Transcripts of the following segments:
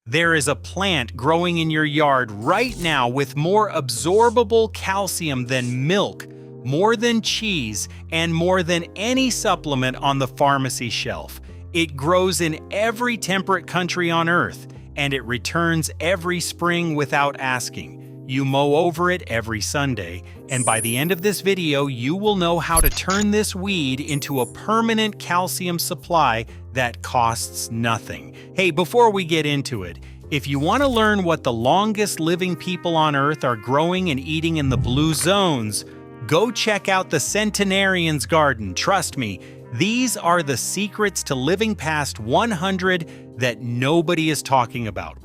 There is a plant growing in your yard right now with more absorbable calcium than milk, more than cheese, and more than any supplement on the pharmacy shelf. It grows in every temperate country on Earth, and it returns every spring without asking. You mow over it every Sunday, and by the end of this video, you will know how to turn this weed into a permanent calcium supply that costs nothing. Hey, before we get into it, if you want to learn what the longest living people on Earth are growing and eating in the blue zones, go check out the Centenarian's Garden. Trust me, these are the secrets to living past 100 that nobody is talking about.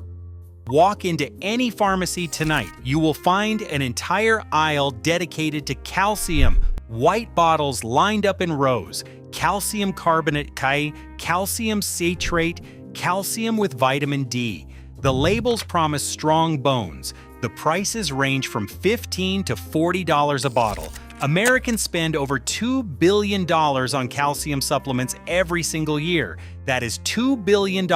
Walk into any pharmacy tonight. You will find an entire aisle dedicated to calcium, white bottles lined up in rows, calcium carbonate, calcium citrate, calcium with vitamin D. The labels promise strong bones. The prices range from $15 to $40 a bottle. Americans spend over $2 billion on calcium supplements every single year. That is $2 billion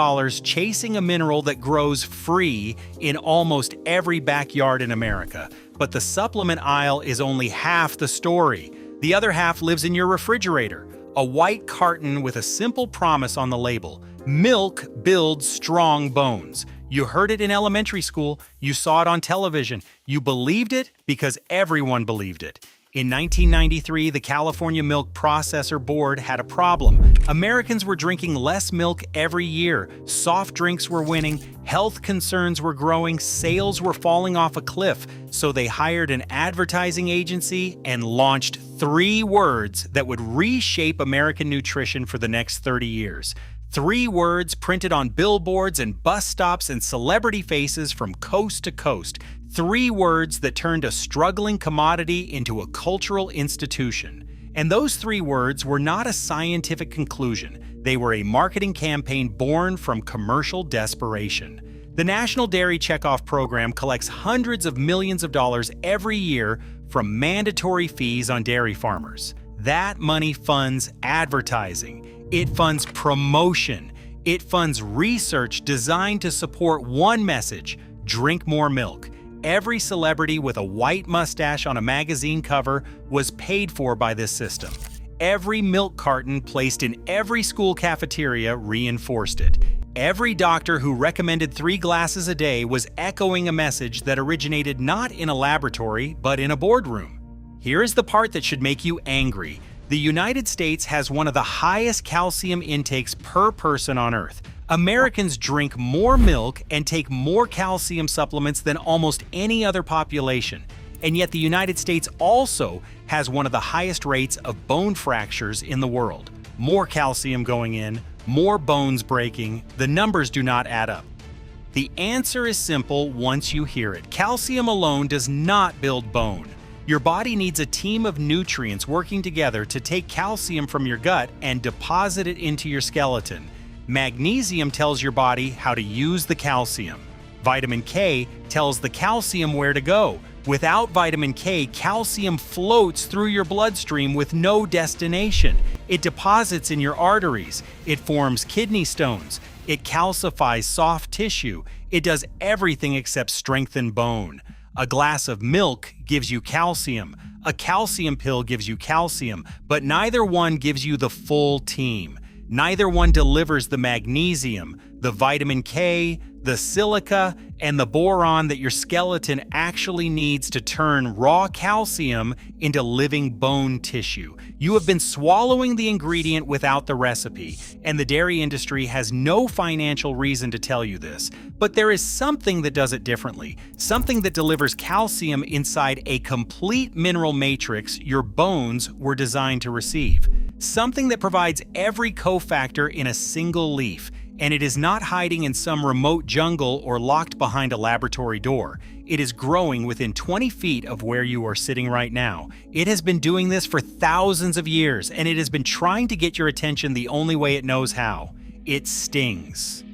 chasing a mineral that grows free in almost every backyard in America. But the supplement aisle is only half the story. The other half lives in your refrigerator. A white carton with a simple promise on the label: milk builds strong bones. You heard it in elementary school, you saw it on television, you believed it because everyone believed it. In 1993, the California Milk Processor Board had a problem. Americans were drinking less milk every year, soft drinks were winning, health concerns were growing, sales were falling off a cliff, so they hired an advertising agency and launched 3 words that would reshape American nutrition for the next 30 years. 3 words printed on billboards and bus stops and celebrity faces from coast to coast. 3 words that turned a struggling commodity into a cultural institution. And those 3 words were not a scientific conclusion. They were a marketing campaign born from commercial desperation. The National Dairy Checkoff Program collects hundreds of millions of dollars every year from mandatory fees on dairy farmers. That money funds advertising. It funds promotion. It funds research designed to support one message: drink more milk. Every celebrity with a white mustache on a magazine cover was paid for by this system. Every milk carton placed in every school cafeteria reinforced it. Every doctor who recommended 3 glasses a day was echoing a message that originated not in a laboratory, but in a boardroom. Here is the part that should make you angry. The United States has one of the highest calcium intakes per person on Earth. Americans drink more milk and take more calcium supplements than almost any other population. And yet the United States also has one of the highest rates of bone fractures in the world. More calcium going in, more bones breaking. The numbers do not add up. The answer is simple once you hear it. Calcium alone does not build bone. Your body needs a team of nutrients working together to take calcium from your gut and deposit it into your skeleton. Magnesium tells your body how to use the calcium. Vitamin K tells the calcium where to go. Without vitamin K, calcium floats through your bloodstream with no destination. It deposits in your arteries. It forms kidney stones. It calcifies soft tissue. It does everything except strengthen bone. A glass of milk gives you calcium. A calcium pill gives you calcium, but neither one gives you the full team. Neither one delivers the magnesium, the vitamin K, the silica, and the boron that your skeleton actually needs to turn raw calcium into living bone tissue. You have been swallowing the ingredient without the recipe, and the dairy industry has no financial reason to tell you this. But there is something that does it differently, something that delivers calcium inside a complete mineral matrix your bones were designed to receive. Something that provides every cofactor in a single leaf. And it is not hiding in some remote jungle or locked behind a laboratory door. It is growing within 20 feet of where you are sitting right now. It has been doing this for thousands of years, and it has been trying to get your attention the only way it knows how. It stings.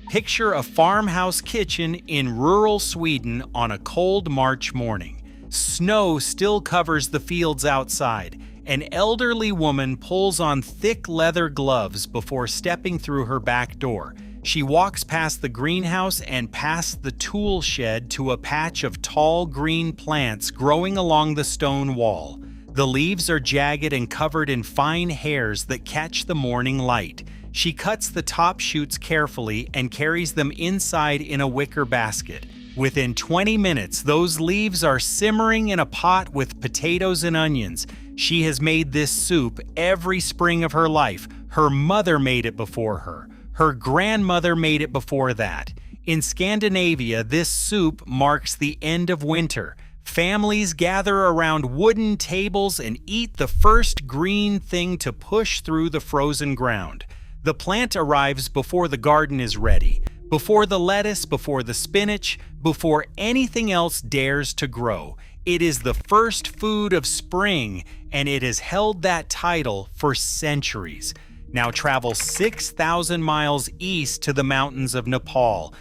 Picture a farmhouse kitchen in rural Sweden on a cold March morning. Snow still covers the fields outside. An elderly woman pulls on thick leather gloves before stepping through her back door. She walks past the greenhouse and past the tool shed to a patch of tall green plants growing along the stone wall. The leaves are jagged and covered in fine hairs that catch the morning light. She cuts the top shoots carefully and carries them inside in a wicker basket. Within 20 minutes, those leaves are simmering in a pot with potatoes and onions. She has made this soup every spring of her life. Her mother made it before her. Her grandmother made it before that. In Scandinavia, this soup marks the end of winter. Families gather around wooden tables and eat the first green thing to push through the frozen ground. The plant arrives before the garden is ready, before the lettuce, before the spinach, before anything else dares to grow. It is the first food of spring, and it has held that title for centuries. Now travel 6,000 miles east to the mountains of Nepal.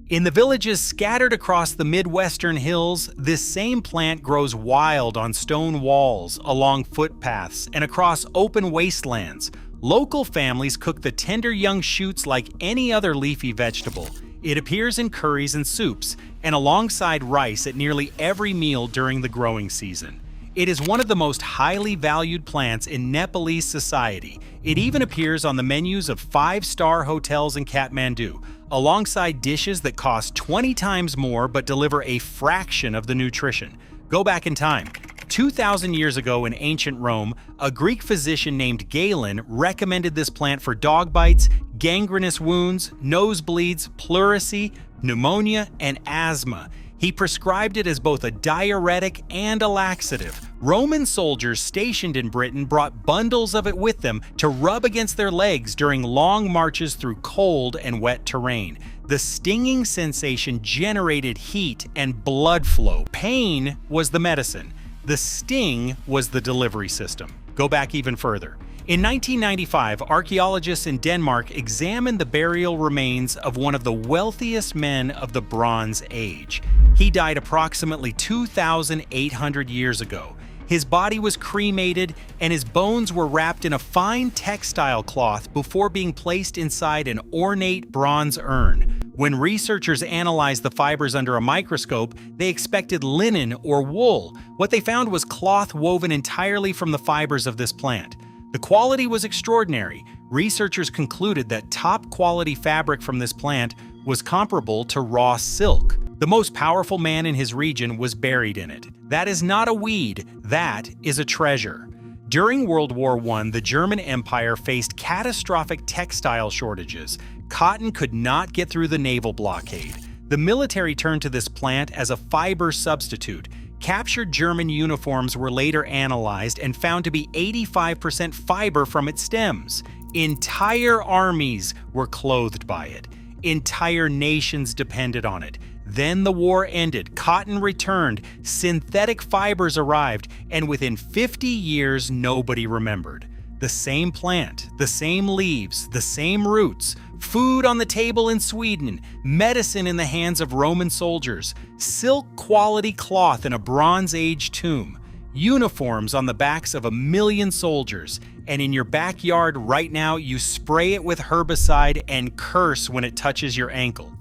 In the villages scattered across the Midwestern hills, this same plant grows wild on stone walls, along footpaths, and across open wastelands. Local families cook the tender young shoots like any other leafy vegetable. It appears in curries and soups, and alongside rice at nearly every meal during the growing season. It is one of the most highly valued plants in Nepalese society. It even appears on the menus of 5-star hotels in Kathmandu, alongside dishes that cost 20 times more but deliver a fraction of the nutrition. Go back in time. 2,000 years ago in ancient Rome, a Greek physician named Galen recommended this plant for dog bites, gangrenous wounds, nosebleeds, pleurisy, pneumonia, and asthma. He prescribed it as both a diuretic and a laxative. Roman soldiers stationed in Britain brought bundles of it with them to rub against their legs during long marches through cold and wet terrain. The stinging sensation generated heat and blood flow. Pain was the medicine. The sting was the delivery system. Go back even further. In 1995, archaeologists in Denmark examined the burial remains of one of the wealthiest men of the Bronze Age. He died approximately 2,800 years ago. His body was cremated and his bones were wrapped in a fine textile cloth before being placed inside an ornate bronze urn. When researchers analyzed the fibers under a microscope, they expected linen or wool. What they found was cloth woven entirely from the fibers of this plant. The quality was extraordinary. Researchers concluded that top-quality fabric from this plant was comparable to raw silk. The most powerful man in his region was buried in it. That is not a weed, that is a treasure. During World War I, the German Empire faced catastrophic textile shortages. Cotton could not get through the naval blockade. The military turned to this plant as a fiber substitute. Captured German uniforms were later analyzed and found to be 85% fiber from its stems. Entire armies were clothed by it. Entire nations depended on it. Then the war ended, cotton returned, synthetic fibers arrived, and within 50 years nobody remembered. The same plant, the same leaves, the same roots, food on the table in Sweden, medicine in the hands of Roman soldiers, silk-quality cloth in a Bronze Age tomb, uniforms on the backs of 1 million soldiers, and in your backyard right now you spray it with herbicide and curse when it touches your ankle.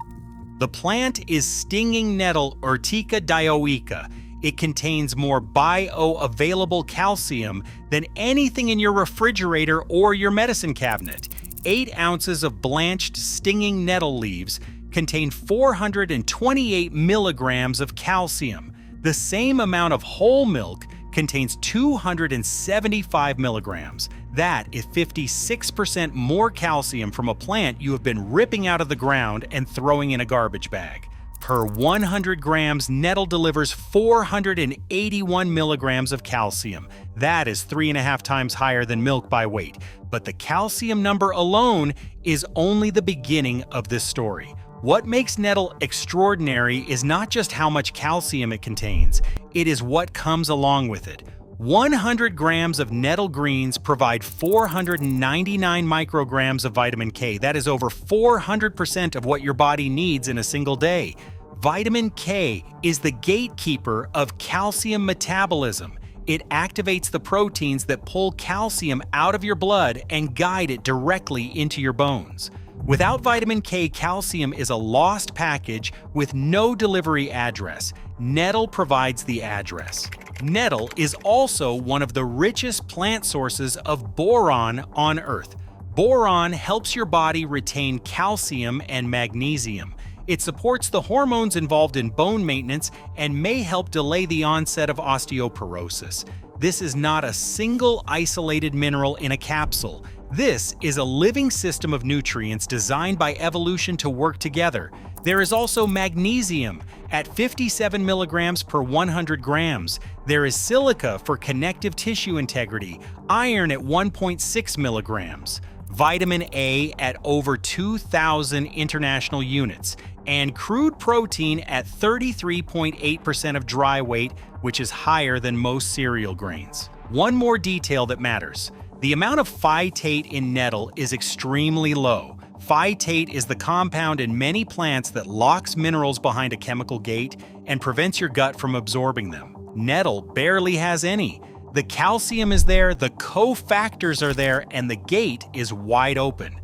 The plant is stinging nettle Urtica dioica. It contains more bioavailable calcium than anything in your refrigerator or your medicine cabinet. 8 ounces of blanched stinging nettle leaves contain 428 milligrams of calcium. The same amount of whole milk contains 275 milligrams. That is 56% more calcium from a plant you have been ripping out of the ground and throwing in a garbage bag. Per 100 grams, nettle delivers 481 milligrams of calcium. That is 3.5 times higher than milk by weight. But the calcium number alone is only the beginning of this story. What makes nettle extraordinary is not just how much calcium it contains, it is what comes along with it. 100 grams of nettle greens provide 499 micrograms of vitamin K. That is over 400% of what your body needs in a single day. Vitamin K is the gatekeeper of calcium metabolism. It activates the proteins that pull calcium out of your blood and guide it directly into your bones. Without vitamin K, calcium is a lost package with no delivery address. Nettle provides the address. Nettle is also one of the richest plant sources of boron on Earth. Boron helps your body retain calcium and magnesium. It supports the hormones involved in bone maintenance and may help delay the onset of osteoporosis. This is not a single isolated mineral in a capsule. This is a living system of nutrients designed by evolution to work together. There is also magnesium at 57 milligrams per 100 grams. There is silica for connective tissue integrity, iron at 1.6 milligrams, vitamin A at over 2,000 international units, and crude protein at 33.8% of dry weight, which is higher than most cereal grains. One more detail that matters. The amount of phytate in nettle is extremely low. Phytate is the compound in many plants that locks minerals behind a chemical gate and prevents your gut from absorbing them. Nettle barely has any. The calcium is there, the cofactors are there, and the gate is wide open.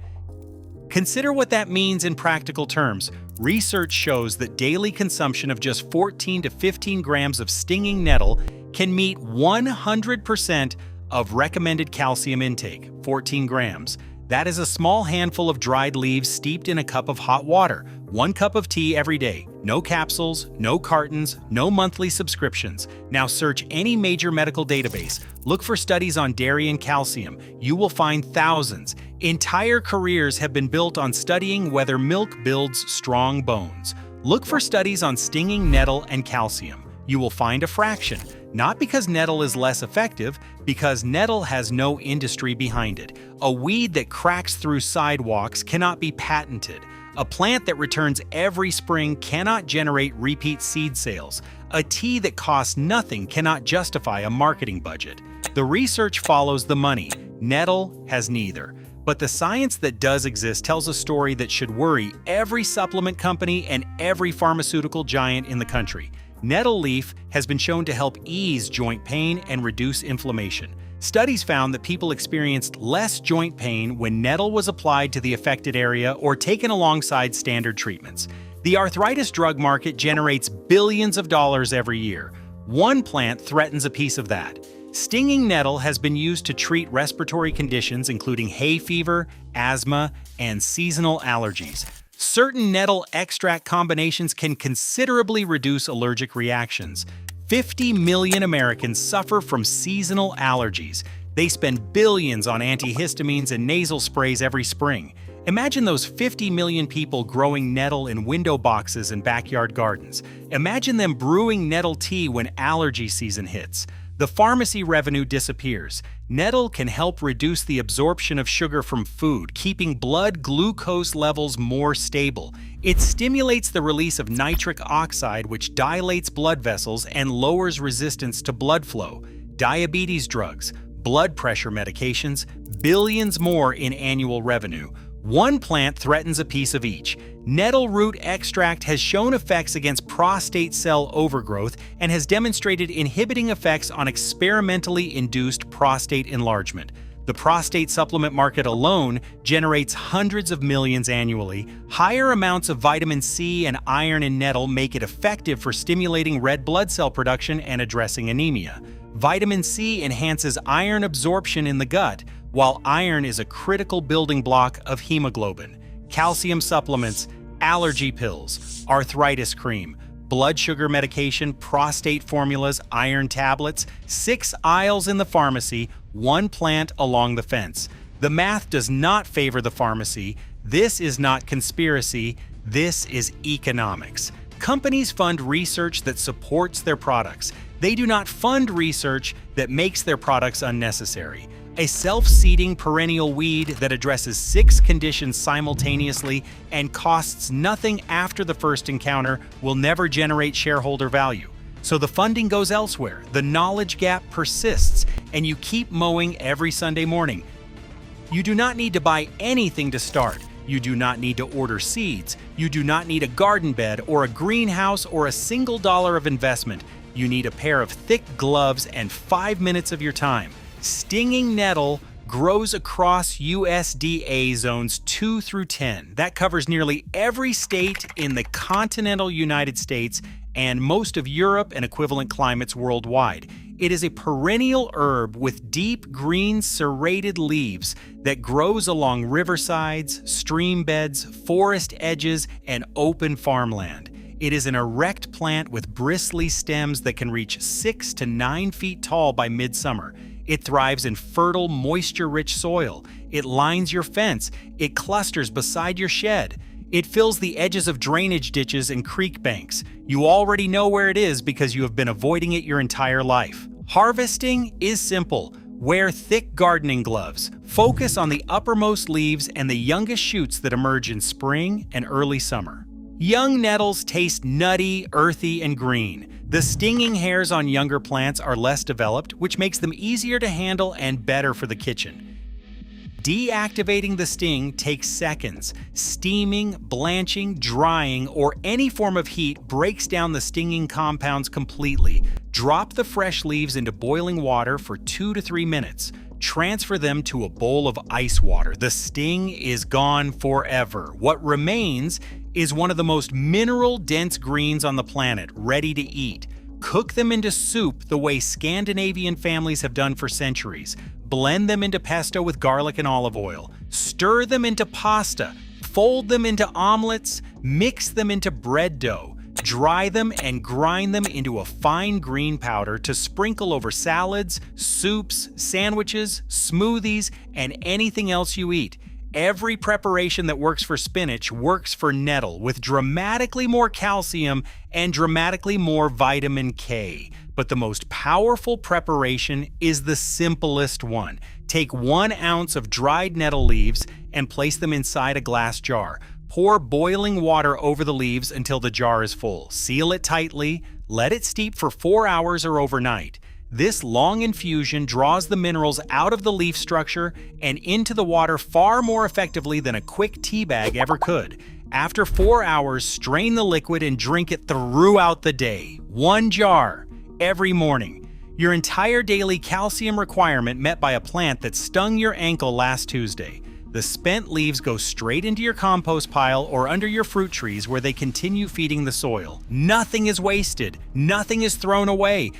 Consider what that means in practical terms. Research shows that daily consumption of just 14 to 15 grams of stinging nettle can meet 100% of recommended calcium intake, 14 grams. That is a small handful of dried leaves steeped in a cup of hot water, 1 cup of tea every day. No capsules, no cartons, no monthly subscriptions. Now search any major medical database. Look for studies on dairy and calcium. You will find thousands. Entire careers have been built on studying whether milk builds strong bones. Look for studies on stinging nettle and calcium. You will find a fraction. Not because nettle is less effective, because nettle has no industry behind it. A weed that cracks through sidewalks cannot be patented. A plant that returns every spring cannot generate repeat seed sales. A tea that costs nothing cannot justify a marketing budget. The research follows the money. Nettle has neither. But the science that does exist tells a story that should worry every supplement company and every pharmaceutical giant in the country. Nettle leaf has been shown to help ease joint pain and reduce inflammation. Studies found that people experienced less joint pain when nettle was applied to the affected area or taken alongside standard treatments. The arthritis drug market generates billions of dollars every year. One plant threatens a piece of that. Stinging nettle has been used to treat respiratory conditions including hay fever, asthma, and seasonal allergies. Certain nettle extract combinations can considerably reduce allergic reactions. 50 million Americans suffer from seasonal allergies. They spend billions on antihistamines and nasal sprays every spring. Imagine those 50 million people growing nettle in window boxes and backyard gardens. Imagine them brewing nettle tea when allergy season hits. The pharmacy revenue disappears. Nettle can help reduce the absorption of sugar from food, keeping blood glucose levels more stable. It stimulates the release of nitric oxide, which dilates blood vessels and lowers resistance to blood flow. Diabetes drugs, blood pressure medications, billions more in annual revenue. One plant threatens a piece of each. Nettle root extract has shown effects against prostate cell overgrowth and has demonstrated inhibiting effects on experimentally induced prostate enlargement. The prostate supplement market alone generates hundreds of millions annually. Higher amounts of vitamin C and iron in nettle make it effective for stimulating red blood cell production and addressing anemia. Vitamin C enhances iron absorption in the gut, while iron is a critical building block of hemoglobin. Calcium supplements, allergy pills, arthritis cream, blood sugar medication, prostate formulas, iron tablets, 6 aisles in the pharmacy, 1 plant along the fence. The math does not favor the pharmacy. This is not conspiracy. This is economics. Companies fund research that supports their products. They do not fund research that makes their products unnecessary. A self-seeding perennial weed that addresses 6 conditions simultaneously and costs nothing after the first encounter will never generate shareholder value. So the funding goes elsewhere, the knowledge gap persists, and you keep mowing every Sunday morning. You do not need to buy anything to start. You do not need to order seeds. You do not need a garden bed or a greenhouse or a single dollar of investment. You need a pair of thick gloves and 5 minutes of your time. Stinging nettle, grows across USDA zones 2 through 10. That covers nearly every state in the continental United States and most of Europe and equivalent climates worldwide. It is a perennial herb with deep green serrated leaves that grows along riversides, stream beds, forest edges, and open farmland. It is an erect plant with bristly stems that can reach 6 to 9 feet tall by midsummer. It thrives in fertile, moisture-rich soil. It lines your fence. It clusters beside your shed. It fills the edges of drainage ditches and creek banks. You already know where it is because you have been avoiding it your entire life. Harvesting is simple. Wear thick gardening gloves. Focus on the uppermost leaves and the youngest shoots that emerge in spring and early summer. Young nettles taste nutty, earthy, and green. The stinging hairs on younger plants are less developed, which makes them easier to handle and better for the kitchen. Deactivating the sting takes seconds. Steaming, blanching, drying, or any form of heat breaks down the stinging compounds completely. Drop the fresh leaves into boiling water for 2 to 3 minutes. Transfer them to a bowl of ice water. The sting is gone forever. What remains is one of the most mineral-dense greens on the planet, ready to eat. Cook them into soup the way Scandinavian families have done for centuries. Blend them into pesto with garlic and olive oil. Stir them into pasta. Fold them into omelets. Mix them into bread dough. Dry them and grind them into a fine green powder to sprinkle over salads, soups, sandwiches, smoothies, and anything else you eat. Every preparation that works for spinach works for nettle, with dramatically more calcium and dramatically more vitamin K. But the most powerful preparation is the simplest one. Take 1 ounce of dried nettle leaves and place them inside a glass jar. Pour boiling water over the leaves until the jar is full. Seal it tightly. Let it steep for 4 hours or overnight. This long infusion draws the minerals out of the leaf structure and into the water far more effectively than a quick tea bag ever could. After 4 hours, strain the liquid and drink it throughout the day. 1 jar every morning. Your entire daily calcium requirement met by a plant that stung your ankle last Tuesday. The spent leaves go straight into your compost pile or under your fruit trees where they continue feeding the soil. Nothing is wasted. Nothing is thrown away.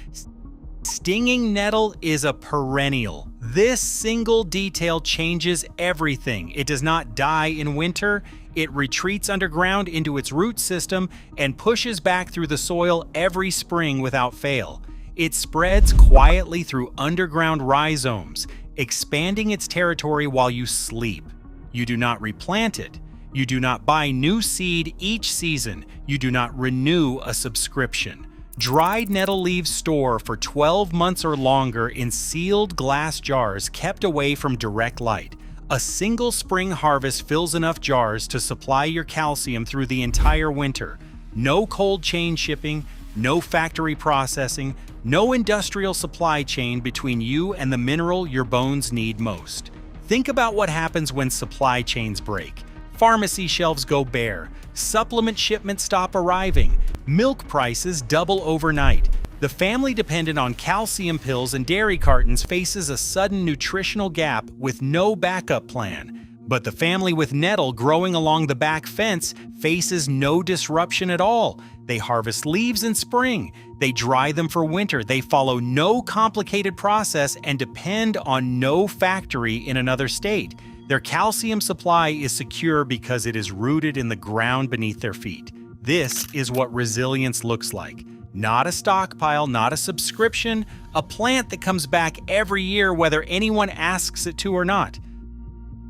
Stinging nettle is a perennial. This single detail changes everything. It does not die in winter. It retreats underground into its root system and pushes back through the soil every spring without fail. It spreads quietly through underground rhizomes, expanding its territory while you sleep. You do not replant it. You do not buy new seed each season. You do not renew a subscription. Dried nettle leaves store for 12 months or longer in sealed glass jars kept away from direct light. A single spring harvest fills enough jars to supply your calcium through the entire winter. No cold chain shipping, no factory processing, no industrial supply chain between you and the mineral your bones need most. Think about what happens when supply chains break. Pharmacy shelves go bare. Supplement shipments stop arriving. Milk prices double overnight. The family dependent on calcium pills and dairy cartons faces a sudden nutritional gap with no backup plan. But the family with nettle growing along the back fence faces no disruption at all. They harvest leaves in spring. They dry them for winter. They follow no complicated process and depend on no factory in another state. Their calcium supply is secure because it is rooted in the ground beneath their feet. This is what resilience looks like. Not a stockpile, not a subscription, a plant that comes back every year whether anyone asks it to or not.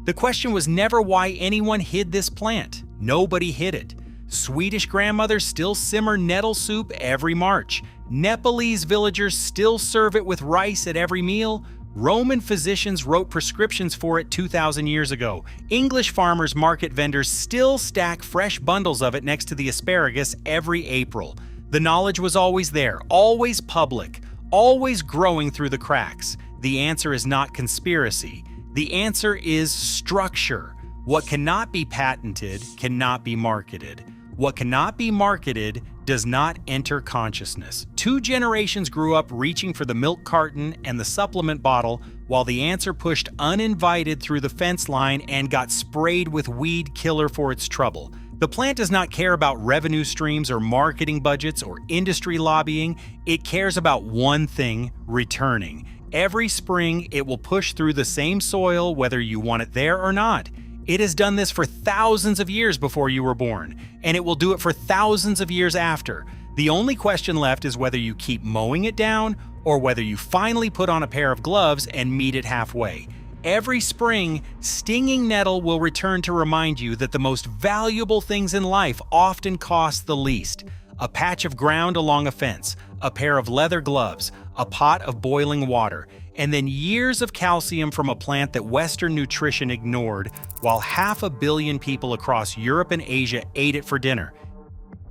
The question was never why anyone hid this plant. Nobody hid it. Swedish grandmothers still simmer nettle soup every March. Nepalese villagers still serve it with rice at every meal. Roman physicians wrote prescriptions for it 2,000 years ago. English farmers market vendors still stack fresh bundles of it next to the asparagus every April. The knowledge was always there, always public, always growing through the cracks. The answer is not conspiracy. The answer is structure. What cannot be patented cannot be marketed. What cannot be marketed does not enter consciousness. 2 generations grew up reaching for the milk carton and the supplement bottle while the answer pushed uninvited through the fence line and got sprayed with weed killer for its trouble. The plant does not care about revenue streams or marketing budgets or industry lobbying. It cares about one thing: returning. Every spring, it will push through the same soil whether you want it there or not. It has done this for thousands of years before you were born, and it will do it for thousands of years after. The only question left is whether you keep mowing it down or whether you finally put on a pair of gloves and meet it halfway. Every spring, stinging nettle will return to remind you that the most valuable things in life often cost the least. A patch of ground along a fence, a pair of leather gloves, a pot of boiling water, and then years of calcium from a plant that Western nutrition ignored, while 500 million people across Europe and Asia ate it for dinner.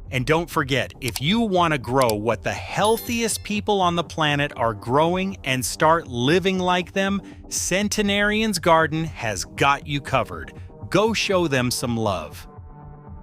And don't forget, if you want to grow what the healthiest people on the planet are growing and start living like them, Centenarian's Garden has got you covered. Go show them some love.